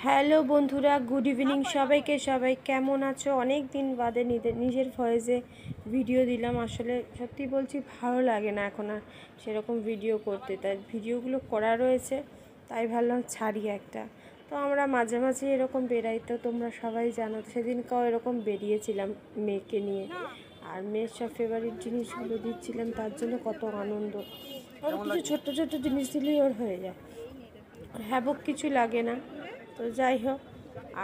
Hello বন্ধুরা, good evening সবাইকে। সবাই কেমন আছো? অনেক দিন বাদে নিজের ভয়েসে ভিডিও দিলাম। আসলে সত্যি বলছি, ভালো লাগে না এখন আর সেরকম ভিডিও করতে, তাই ভিডিওগুলো করা রয়েছে, তাই ভাবলাম ছাড়ি একটা। তো আমরা মাঝে মাঝে এরকম বেরাই, তো তোমরা সবাই জানো। সেদিনকেও এরকম বেরিয়েছিলাম মেয়েকে নিয়ে, আর মেয়ের সব ফেভারিট জিনিসগুলো দিচ্ছিলাম, তার জন্য কত আনন্দ। ওর কিছু ছোট্ট ছোট্ট জিনিস দিলেই ওর হয়ে যায়, হ্যাবক কিছু লাগে না। তো যাই হোক,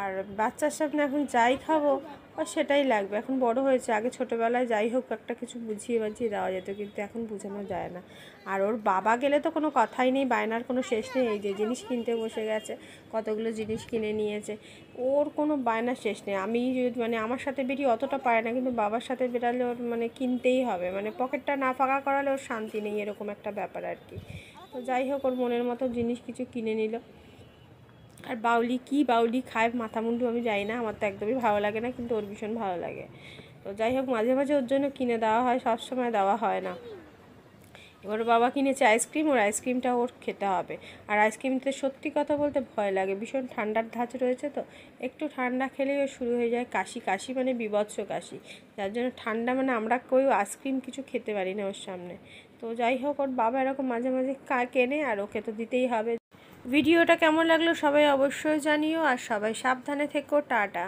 আর বাচ্চার সামনে এখন যাই খাবো আর সেটাই লাগবে। এখন বড় হয়েছে, আগে ছোটোবেলায় যাই হোক একটা কিছু বুঝিয়ে বাঝিয়ে দেওয়া যেত, কিন্তু এখন বোঝানো যায় না। আর ওর বাবা গেলে তো কোনো কথাই নেই, বায়নার কোনো শেষ নেই। এই যে জিনিস কিনতে বসে গেছে, কতগুলো জিনিস কিনে নিয়েছে, ওর কোনো বায়নার শেষ নেই। আমি মানে আমার সাথে বেরিয়ে অতটা পারে না, কিন্তু বাবার সাথে বেরালে ওর মানে কিনতেই হবে, মানে পকেটটা না ফাঁকা করালে ওর শান্তি নেই, এরকম একটা ব্যাপার আর কি। তো যাই হোক, ওর মনের মতো জিনিস কিছু কিনে নিল। আর বাউলি খায় মাথা মুন্ডু আমি জানি না, আমার তো একদমই ভালো লাগে না, কিন্তু ওর ভীষণ ভালো লাগে। তো যাই হোক, মাঝে মাঝে ওর জন্য কিনে দেওয়া হয়, সব সময় দেওয়া হয় না। এবার বাবা কিনেছে আইসক্রিম, ওর আইসক্রিমটা ওর খেতে হবে। আর আইসক্রিমতে সত্যি কথা বলতে ভয় লাগে, ভীষণ ঠান্ডার ধাঁচ রয়েছে, তো একটু ঠান্ডা খেলেই ওর শুরু হয়ে যায় কাশি। কাশি মানে বিভৎস কাশি, যার জন্য ঠান্ডা মানে আমরা কেউ আইসক্রিম কিছু খেতে পারি না ওর সামনে। তো যাই হোক, ওর বাবা এরকম মাঝে মাঝে কেনে, আর ওকে তো দিতেই হবে। ভিডিওটা কেমন লাগলো সবাই অবশ্যই জানিও, আর সবাই সাবধানে থেকো। টাটা।